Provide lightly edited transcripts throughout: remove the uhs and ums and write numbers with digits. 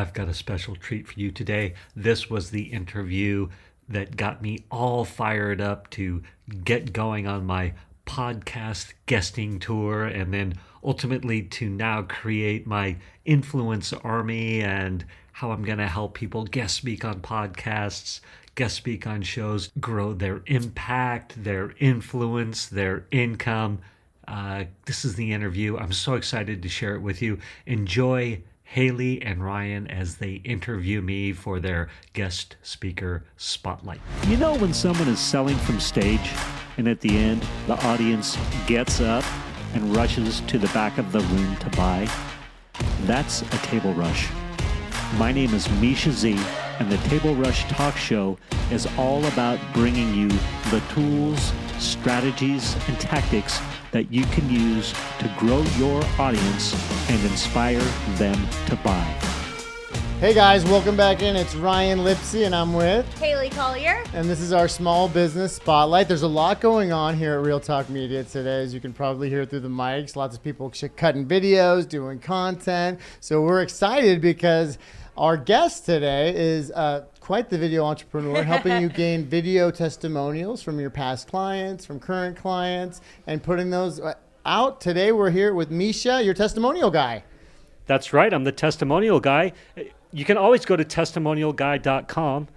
I've got a special treat for you today. This was the interview that got me all fired up to get going on my podcast guesting tour, and then ultimately to now create my influence army and how I'm going to help people guest speak on podcasts, guest speak on shows, grow their impact, their influence, their income. This is the interview. I'm so excited to share it with you. Enjoy Haley and Ryan as they interview me for their guest speaker spotlight. You know when someone is selling from stage and at the end the audience gets up and rushes to the back of the room to buy? That's a table rush. My name is Mischa Z, and the Table Rush Talk Show is all about bringing you the tools, strategies, and tactics that you can use to grow your audience and inspire them to buy. Hey guys, welcome back in. It's Ryan Lipsey and I'm with Haylie Collier. And this is our small business spotlight. There's a lot going on here at Real Talk Media today, as you can probably hear through the mics. Lots of people cutting videos, doing content. So we're excited because our guest today is quite the video entrepreneur, helping you gain video testimonials from your past clients, from current clients, and putting those out. Today we're here with Mischa, your testimonial guy. That's right. I'm the testimonial guy. You can always go to testimonialguy.com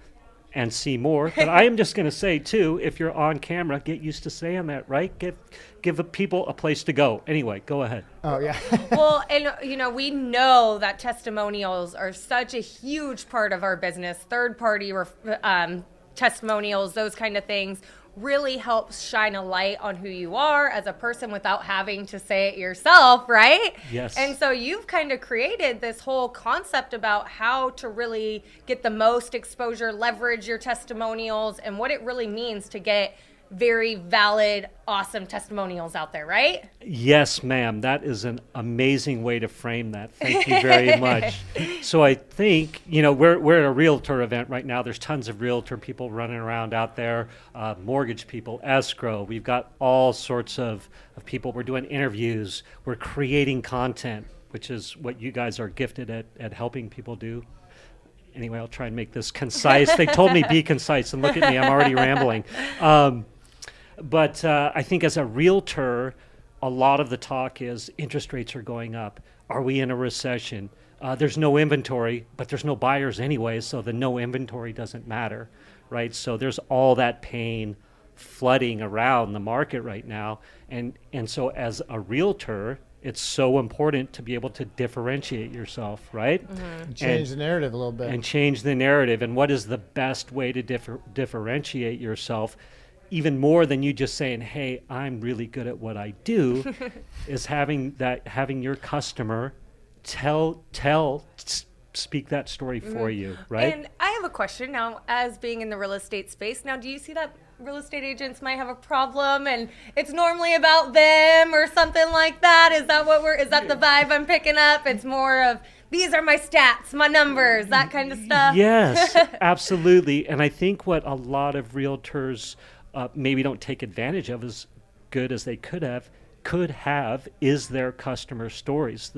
and see more. But I am just going to say, too, if you're on camera, get used to saying that, right? Give the people a place to go. Anyway, go ahead. Oh, yeah. Well, and, we know that testimonials are such a huge part of our business. Third-party testimonials, those kind of things, really helps shine a light on who you are as a person without having to say it yourself, right? Yes. And so you've kind of created this whole concept about how to really get the most exposure, leverage your testimonials, and what it really means to get very valid, awesome testimonials out there, right? Yes, ma'am. That is an amazing way to frame that. Thank you very much. So I think, we're at a realtor event right now. There's tons of realtor people running around out there, mortgage people, escrow. We've got all sorts of people. We're doing interviews. We're creating content, which is what you guys are gifted at helping people do. Anyway, I'll try and make this concise. They told me be concise, and look at me, I'm already rambling. But I think as a realtor, a lot of the talk is interest rates are going up. Are we in a recession? There's no inventory, but there's no buyers anyway, so the no inventory doesn't matter, right? So there's all that pain flooding around the market right now. And so as a realtor, it's so important to be able to differentiate yourself, right? Mm-hmm. Change the narrative a little bit. And change the narrative. And what is the best way to differentiate yourself? Even more than you just saying, hey, I'm really good at what I do, is having your customer speak that story for you, right? And I have a question now, as being in the real estate space. Now, do you see that real estate agents might have a problem and it's normally about them or something like that? Is that the vibe I'm picking up? It's more of, these are my stats, my numbers, that kind of stuff? Yes, absolutely. And I think what a lot of realtors maybe don't take advantage of as good as they could have is their customer stories.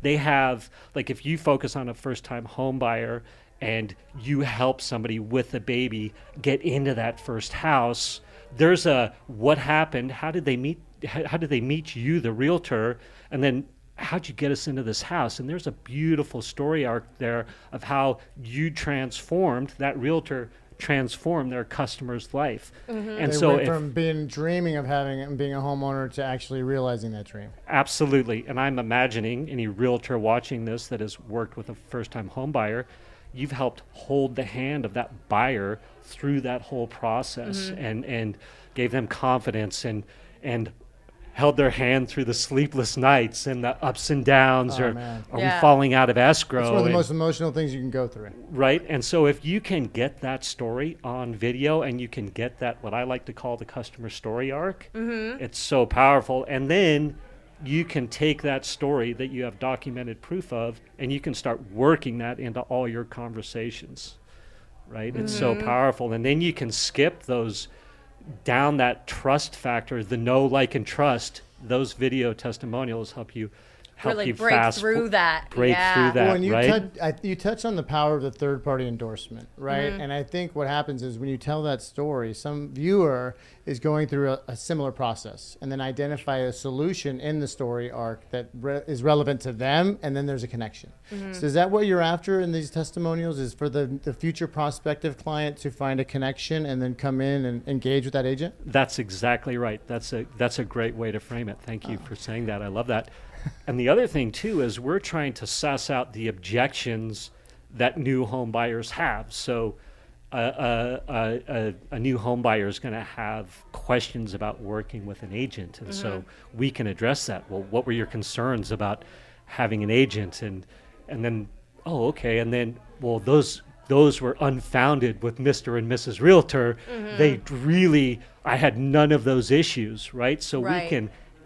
They have, like, if you focus on a first-time home buyer and you help somebody with a baby get into that first house, there's a what happened, how did they meet you, the realtor, and then how'd you get us into this house? And there's a beautiful story arc there of how you transformed, that realtor transform their customer's life. Mm-hmm. And they so went from dreaming of having it and being a homeowner to actually realizing that dream. Absolutely. And I'm imagining any realtor watching this that has worked with a first-time home buyer, you've helped hold the hand of that buyer through that whole process, mm-hmm. and gave them confidence and held their hand through the sleepless nights and the ups and downs. Are we falling out of escrow? It's one of the most emotional things you can go through. Right. And so if you can get that story on video and you can get that, what I like to call the customer story arc, mm-hmm. it's so powerful. And then you can take that story that you have documented proof of and you can start working that into all your conversations. Right. Mm-hmm. It's so powerful. And then you can skip those down that trust factor, the know, like, and trust. Those video testimonials help you help really you break through that. Break through that, Well, and right? you touch on the power of the third-party endorsement, right? And I think what happens is when you tell that story, some viewer is going through a similar process and then identify a solution in the story arc that is relevant to them, and then there's a connection. So is that what you're after in these testimonials, is for the future prospective client to find a connection and then come in and engage with that agent? That's exactly right. That's a great way to frame it. Thank you for saying that. I love that. And the other thing too is we're trying to suss out the objections that new home buyers have. So a new home buyer is going to have questions about working with an agent, and so we can address that. Well, what were your concerns about having an agent? And then, oh, okay, and then, well, those were unfounded with Mr. and Mrs. Realtor. I had none of those issues, right? So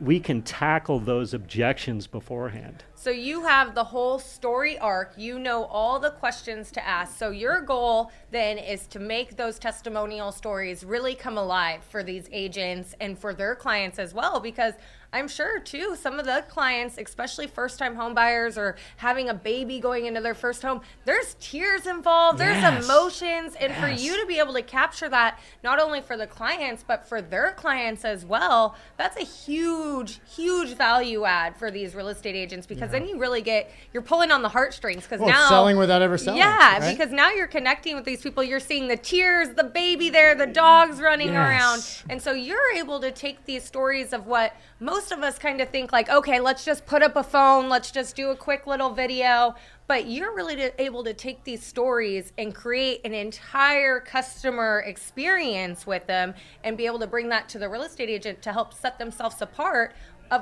we can tackle those objections beforehand. So you have the whole story arc. You know all the questions to ask. So your goal then is to make those testimonial stories really come alive for these agents and for their clients as well, because I'm sure too, some of the clients, especially first-time home buyers or having a baby going into their first home, there's tears involved, there's emotions, and for you to be able to capture that, not only for the clients, but for their clients as well, that's a huge, huge value add for these real estate agents, because then you really you're pulling on the heartstrings, because now selling without ever selling. Yeah, right? because now you're connecting with these people. You're seeing the tears, the baby there, the dogs running around. And so you're able to take these stories of what most of us kind of think like, okay, let's just put up a phone, let's just do a quick little video. But you're really able to take these stories and create an entire customer experience with them and be able to bring that to the real estate agent to help set themselves apart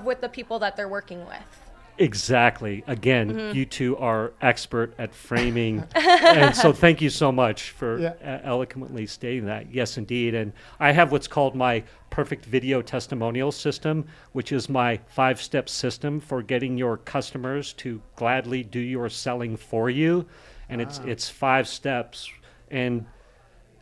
with the people that they're working with. Exactly. Again, you two are expert at framing. And so thank you so much for eloquently stating that. Yes, indeed. And I have what's called my perfect video testimonial system, which is my 5-step system for getting your customers to gladly do your selling for you. And it's 5 steps. And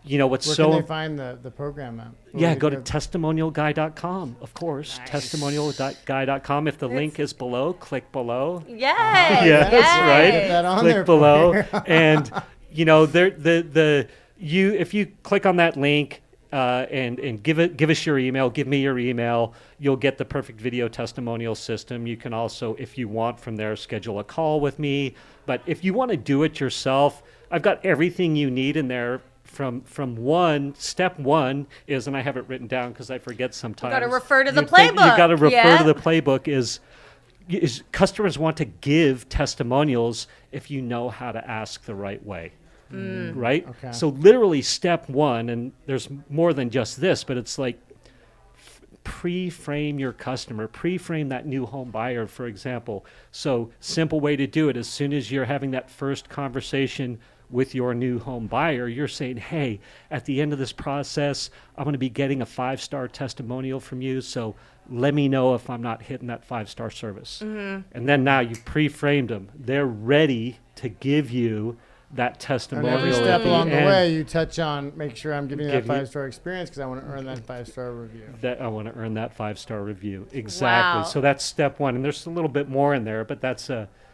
you know what's Where can they find the program at? Go to testimonialguy.com, of course. Nice. Testimonialguy.com. If the link is below, click below. Yes. Yes, right. Get that on click there below. And you know, if you click on that link and give us your email, give me your email, you'll get the perfect video testimonial system. You can also, if you want from there, schedule a call with me. But if you want to do it yourself, I've got everything you need in there. From step one is, and I have it written down because I forget sometimes. You got to refer to the playbook. You got to refer to the playbook. Is customers want to give testimonials if you know how to ask the right way, right? Okay. So literally step one, and there's more than just this, but it's like pre-frame your customer, pre-frame that new home buyer, for example. So simple way to do it: as soon as you're having that first conversation with your new home buyer, you're saying, hey, at the end of this process, I'm going to be getting a 5-star testimonial from you, so let me know if I'm not hitting that 5-star service. And then now you pre-framed them. They're ready to give you that testimonial. And every step along the way, you touch on, make sure I'm giving you that 5-star experience because I want to earn that 5-star review. I want to earn that 5-star review. Exactly. Wow. So that's step one. And there's a little bit more in there, but that's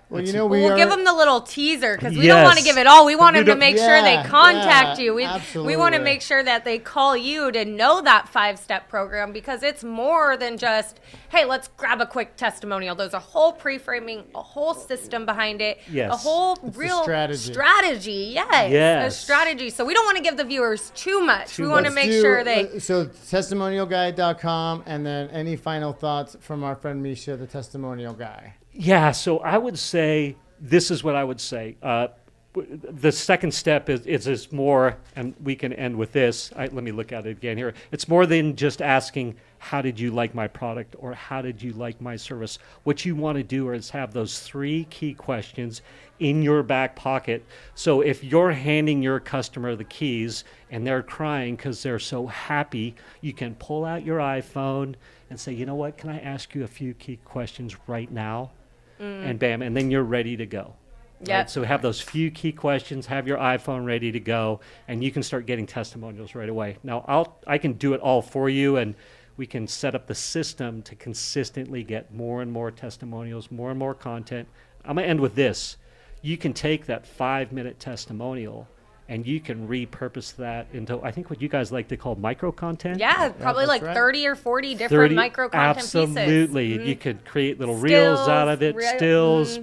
well, we'll give them the little teaser because we don't want to give it all. We want them to make sure they contact you. We want to make sure that they call you to know that 5-step program, because it's more than just, hey, let's grab a quick testimonial. There's a whole pre-framing, a whole system behind it, a whole real strategy. Yes, a strategy. So we don't want to give the viewers too much. We want to make sure they... So testimonialguy.com, and then any final thoughts from our friend Mischa, the testimonial guy. Yeah, so I would say, this is what I would say. The second step is more, and we can end with this. Let me look at it again here. It's more than just asking, how did you like my product, or how did you like my service? What you want to do is have those 3 key questions in your back pocket. So if you're handing your customer the keys and they're crying because they're so happy, you can pull out your iPhone and say, you know what, can I ask you a few key questions right now? And bam, and then you're ready to go. Yeah. Right? So have those few key questions, have your iPhone ready to go, and you can start getting testimonials right away. Now, I can do it all for you, and we can set up the system to consistently get more and more testimonials, more and more content. I'm going to end with this. You can take that 5-minute testimonial and you can repurpose that into, I think, what you guys like to call micro content. Yeah, probably that's like right. 30 or 40 different micro content absolutely. pieces. You could create little reels out of it, stills,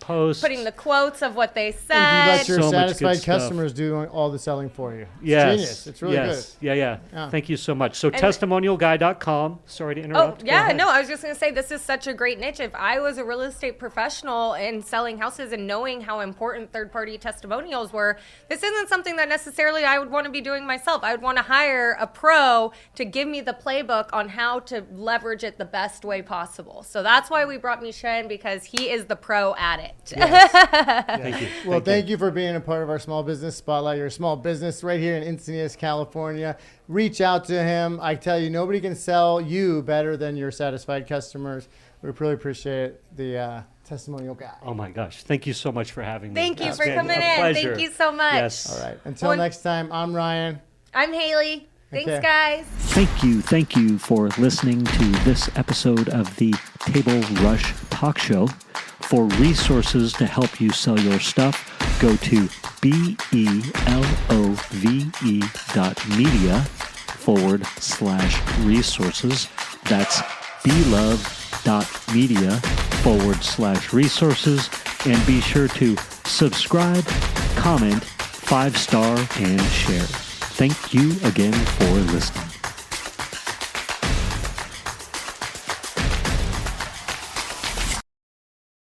posts. Putting the quotes of what they You said. let your So much good satisfied stuff. customers do all the selling for you. It's Yes. genius. It's really good. Yeah. Yeah. Thank you so much. So testimonialguy.com. Sorry to Oh, interrupt. Go yeah, ahead. no, I was just going to say this is such a great niche. If I was a real estate professional and selling houses and knowing how important third-party testimonials were, this isn't something that necessarily I would want to be doing myself. I would want to hire a pro to give me the playbook on how to leverage it the best way possible. So that's why we brought Mischa in, because he is the pro at it. Thank you. Well, thank you for being a part of our small business spotlight. You're a small business right here in Encinitas, California. Reach out to him. I tell you, nobody can sell you better than your satisfied customers. We really appreciate the testimonial guy. Oh my gosh. Thank you so much for having me. Thank you It's for been coming a in. pleasure. Thank you so much. Yes. All right. Until Well, next time, I'm Ryan. I'm Haley. Thanks, Okay. guys. Thank you for listening to this episode of the Table Rush Talk Show. For resources to help you sell your stuff, go to belove.media/resources. That's belove.media/resources. And be sure to subscribe, comment, 5-star, and share. Thank you again for listening.